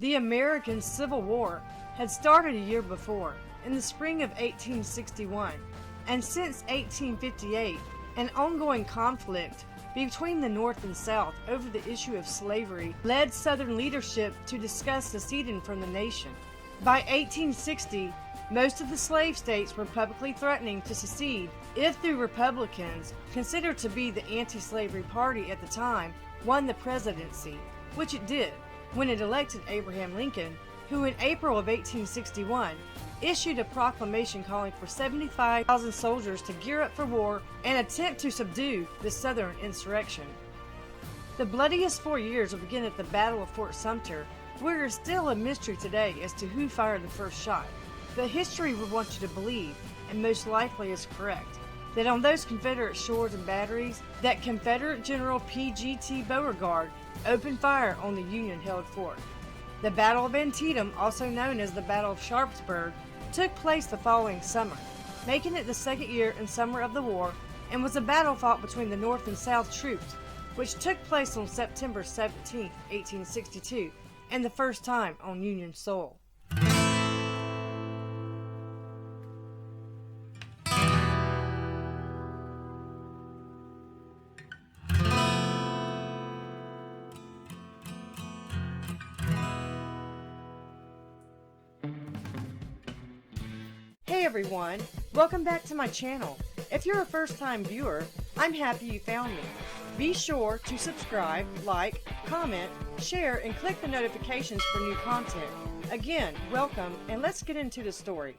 The American Civil War had started a year before, in the spring of 1861, and since 1858, an ongoing conflict between the North and South over the issue of slavery led Southern leadership to discuss seceding from the nation. By 1860, most of the slave states were publicly threatening to secede if the Republicans, considered to be the anti-slavery party at the time, won the presidency, which it did when it elected Abraham Lincoln, who in April of 1861 issued a proclamation calling for 75,000 soldiers to gear up for war and attempt to subdue the Southern insurrection. The bloodiest 4 years will begin at the Battle of Fort Sumter, where it's still a mystery today as to who fired the first shot. But history would want you to believe, and most likely is correct, that on those Confederate shores and batteries, that Confederate General P.G.T. Beauregard opened fire on the Union-held fort. The Battle of Antietam, also known as the Battle of Sharpsburg, took place the following summer, making it the second year and summer of the war, and was a battle fought between the North and South troops, which took place on September 17, 1862, and the first time on Union soil. Hey everyone, welcome back to my channel. If you're a first-time viewer, I'm happy you found me. Be sure to subscribe, like, comment, share, and click the notifications for new content. Again, welcome, and let's get into the story.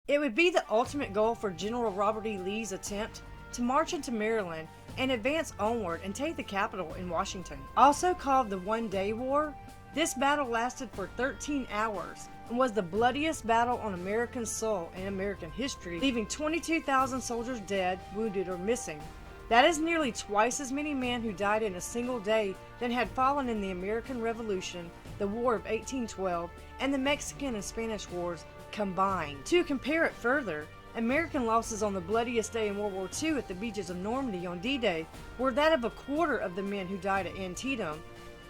It would be the ultimate goal for General Robert E. Lee's attempt to march into Maryland and advance onward and take the capital in Washington. Also called the One-Day War, this battle lasted for 13 hours and was the bloodiest battle on American soil in American history, leaving 22,000 soldiers dead, wounded, or missing. That is nearly twice as many men who died in a single day than had fallen in the American Revolution, the War of 1812, and the Mexican and Spanish Wars combined. To compare it further, American losses on the bloodiest day in World War II at the beaches of Normandy on D-Day were that of a quarter of the men who died at Antietam,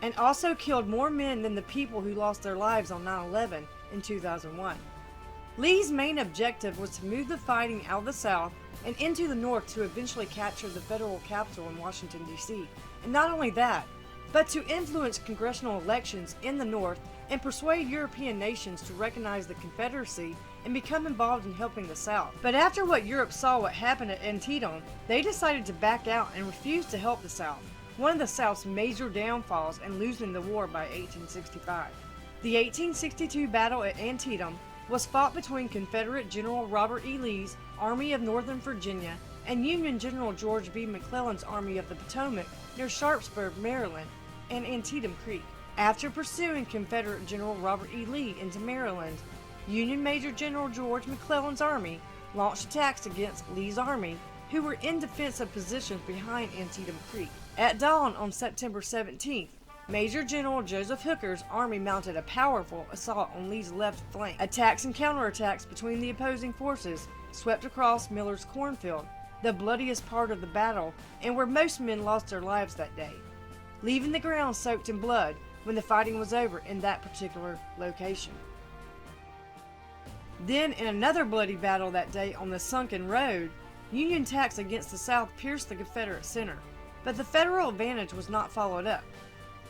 and also killed more men than the people who lost their lives on 9/11 in 2001. Lee's main objective was to move the fighting out of the South and into the North to eventually capture the federal capital in Washington, D.C. And not only that, but to influence congressional elections in the North and persuade European nations to recognize the Confederacy and become involved in helping the South. But after what Europe saw what happened at Antietam, they decided to back out and refuse to help the South, one of the South's major downfalls in losing the war by 1865. The 1862 battle at Antietam was fought between Confederate General Robert E. Lee's Army of Northern Virginia and Union General George B. McClellan's Army of the Potomac near Sharpsburg, Maryland, and Antietam Creek. After pursuing Confederate General Robert E. Lee into Maryland, Union Major General George McClellan's army launched attacks against Lee's army, who were in defensive positions behind Antietam Creek. At dawn on September 17th, Major General Joseph Hooker's army mounted a powerful assault on Lee's left flank. Attacks and counterattacks between the opposing forces swept across Miller's cornfield, the bloodiest part of the battle and where most men lost their lives that day, leaving the ground soaked in blood when the fighting was over in that particular location. Then, in another bloody battle that day on the Sunken Road, Union attacks against the South pierced the Confederate center, but the Federal advantage was not followed up.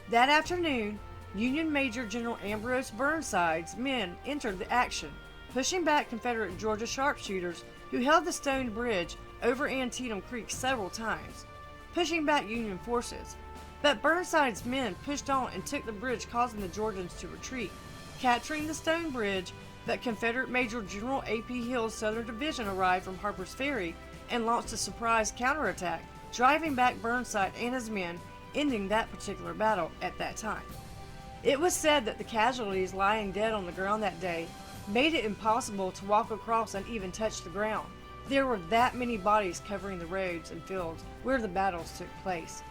That afternoon, Union Major General Ambrose Burnside's men entered the action, pushing back Confederate Georgia sharpshooters who held the stone bridge over Antietam Creek several times, pushing back Union forces. But Burnside's men pushed on and took the bridge, causing the Georgians to retreat, capturing the stone bridge. But Confederate Major General A.P. Hill's Southern Division arrived from Harper's Ferry and launched a surprise counterattack, driving back Burnside and his men, ending that particular battle at that time. It was said that the casualties lying dead on the ground that day made it impossible to walk across and even touch the ground. There were that many bodies covering the roads and fields where the battles took place.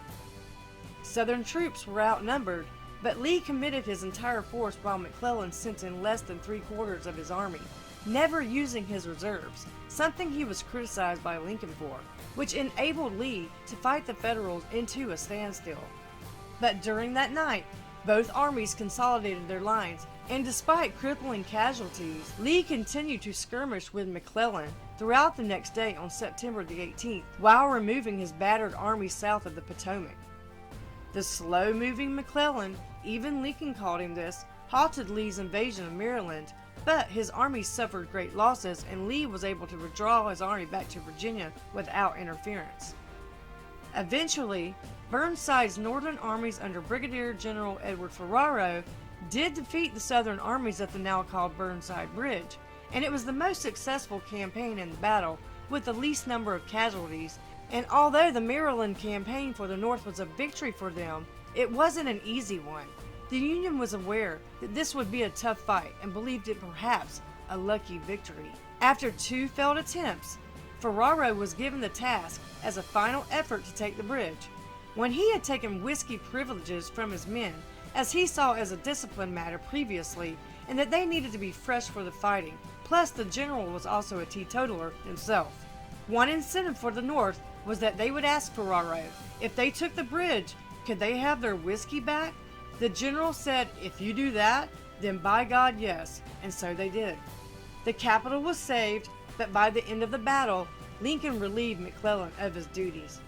Southern troops were outnumbered, but Lee committed his entire force while McClellan sent in less than 3/4 of his army, never using his reserves, something he was criticized by Lincoln for, which enabled Lee to fight the Federals into a standstill. But during that night, both armies consolidated their lines, and despite crippling casualties, Lee continued to skirmish with McClellan throughout the next day on September the 18th, while removing his battered army south of the Potomac. The slow-moving McClellan, even Lincoln called him this, halted Lee's invasion of Maryland, but his army suffered great losses and Lee was able to withdraw his army back to Virginia without interference. Eventually, Burnside's northern armies under Brigadier General Edward Ferraro did defeat the southern armies at the now called Burnside Bridge, and it was the most successful campaign in the battle with the least number of casualties. And although the Maryland campaign for the North was a victory for them, it wasn't an easy one. The Union was aware that this would be a tough fight and believed it perhaps a lucky victory. After 2 failed attempts, Ferraro was given the task as a final effort to take the bridge. When he had taken whiskey privileges from his men, as he saw as a discipline matter previously, and that they needed to be fresh for the fighting, plus the general was also a teetotaler himself. One incentive for the North was that they would ask Ferraro if they took the bridge, could they have their whiskey back? The general said, if you do that, then by God, yes, and so they did. The capital was saved, but by the end of the battle, Lincoln relieved McClellan of his duties.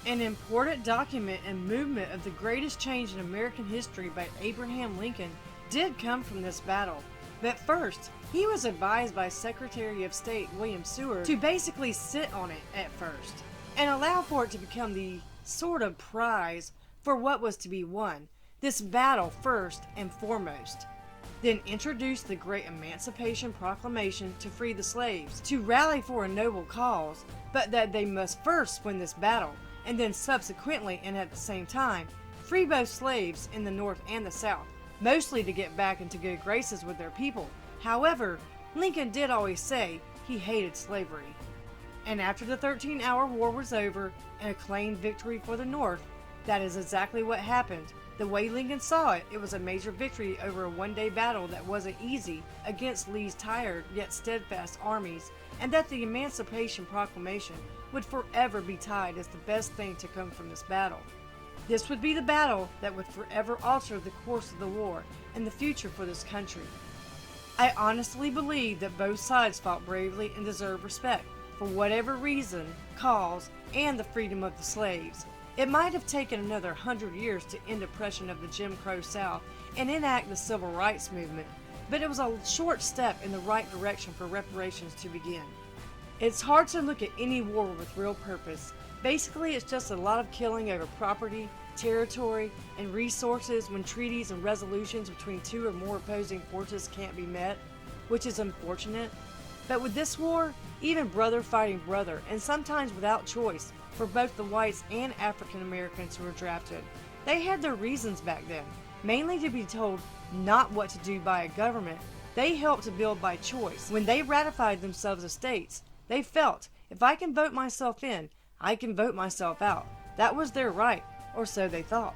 An important document and movement of the greatest change in American history by Abraham Lincoln did come from this battle. But first, he was advised by Secretary of State William Seward to basically sit on it at first, and allow for it to become the sort of prize for what was to be won, this battle first and foremost. Then introduce the Great Emancipation Proclamation to free the slaves, to rally for a noble cause, but that they must first win this battle, and then subsequently and at the same time, free both slaves in the North and the South, mostly to get back into good graces with their people. However, Lincoln did always say he hated slavery. And after the 13-hour war was over and a claimed victory for the North, that is exactly what happened. The way Lincoln saw it, it was a major victory over a one-day battle that wasn't easy against Lee's tired yet steadfast armies, and that the Emancipation Proclamation would forever be tied as the best thing to come from this battle. This would be the battle that would forever alter the course of the war and the future for this country. I honestly believe that both sides fought bravely and deserve respect for whatever reason, cause, and the freedom of the slaves. It might have taken another 100 years to end oppression of the Jim Crow South and enact the Civil Rights Movement, but it was a short step in the right direction for reparations to begin. It's hard to look at any war with real purpose. Basically, it's just a lot of killing over property, territory, and resources when treaties and resolutions between 2 or more opposing forces can't be met, which is unfortunate. But with this war, even brother fighting brother, and sometimes without choice, for both the whites and African Americans who were drafted. They had their reasons back then, mainly to be told not what to do by a government. They helped to build by choice. When they ratified themselves as states, they felt, if I can vote myself in, I can vote myself out. That was their right, or so they thought.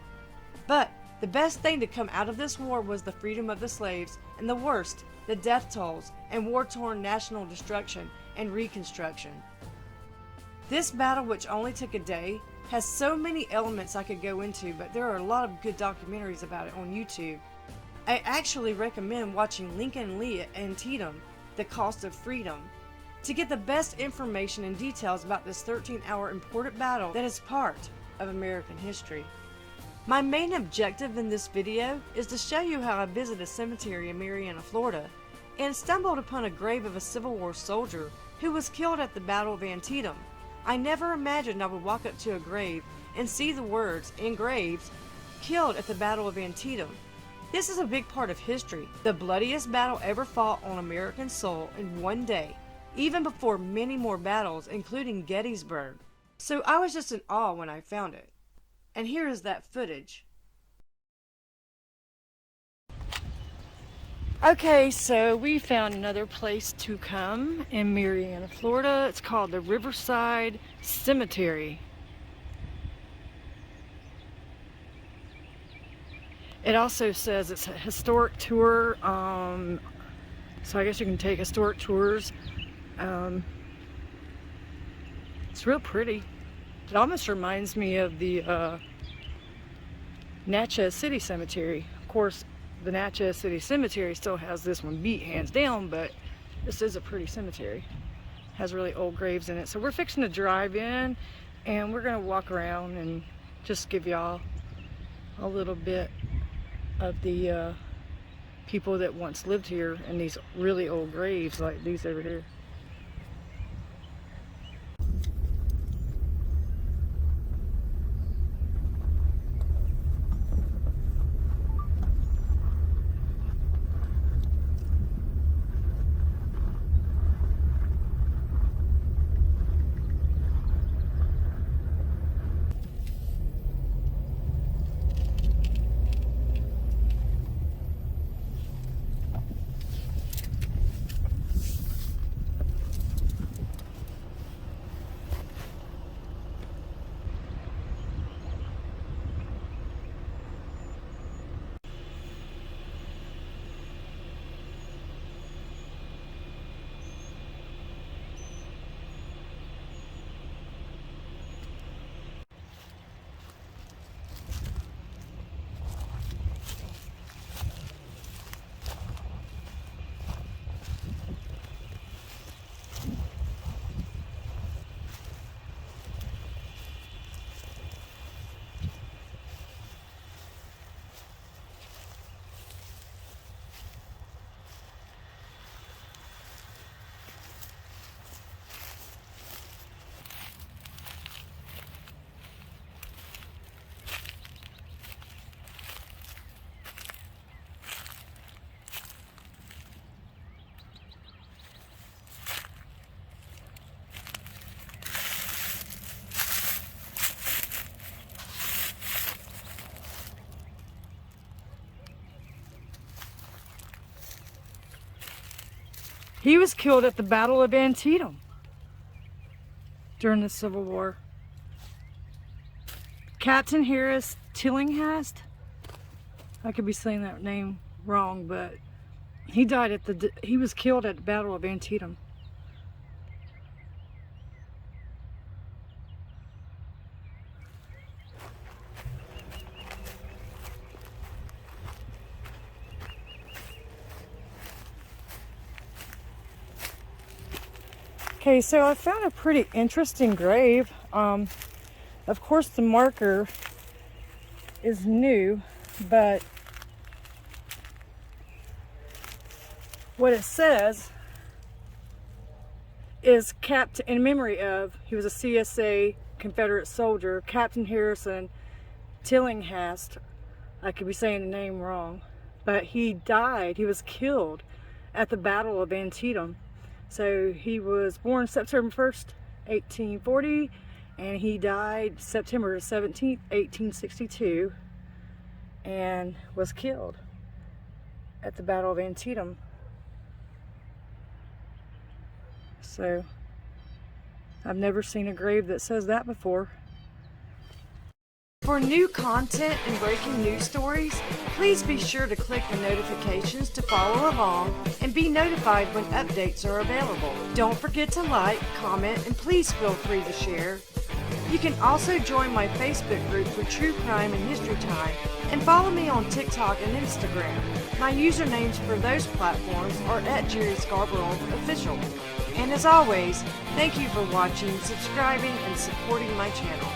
But the best thing to come out of this war was the freedom of the slaves, and the worst, the death tolls and war-torn national destruction and reconstruction. This battle, which only took a day, has so many elements I could go into, but there are a lot of good documentaries about it on YouTube. I actually recommend watching Lincoln and Lee at Antietam, The Cost of Freedom, to get the best information and details about this 13-hour important battle that is part of American history. My main objective in this video is to show you how I visited a cemetery in Marianna, Florida, and stumbled upon a grave of a Civil War soldier who was killed at the Battle of Antietam. I never imagined I would walk up to a grave and see the words, engraved, killed at the Battle of Antietam. This is a big part of history, the bloodiest battle ever fought on American soil in one day, even before many more battles, including Gettysburg. So I was just in awe when I found it. And here is that footage. Okay, so we found another place to come in Marianna, Florida. It's called the Riverside Cemetery. It also says it's a historic tour, so I guess you can take historic tours. It's real pretty. It almost reminds me of the Natchez City Cemetery. Of course, the Natchez City Cemetery still has this one beat hands down, but this is a pretty cemetery. It has really old graves in it. So we're fixing to drive in, and we're gonna walk around and just give y'all a little bit of the people that once lived here in these really old graves like these over here. He was killed at the Battle of Antietam during the Civil War. Captain Harris Tillinghast. I could be saying that name wrong, but he died at he was killed at the Battle of Antietam. Okay, so I found a pretty interesting grave. Of course, the marker is new, but what it says is Captain, in memory of, he was a CSA Confederate soldier, Captain Harrison Tillinghast. I could be saying the name wrong, but he died, he was killed at the Battle of Antietam. So he was born September 1st, 1840, and he died September 17th, 1862, and was killed at the Battle of Antietam. So I've never seen a grave that says that before. For new content and breaking news stories, please be sure to click the notifications to follow along and be notified when updates are available. Don't forget to like, comment, and please feel free to share. You can also join my Facebook group for True Crime and History Time and follow me on TikTok and Instagram. My usernames for those platforms are @JeriScarborough Official. And as always, thank you for watching, subscribing, and supporting my channel.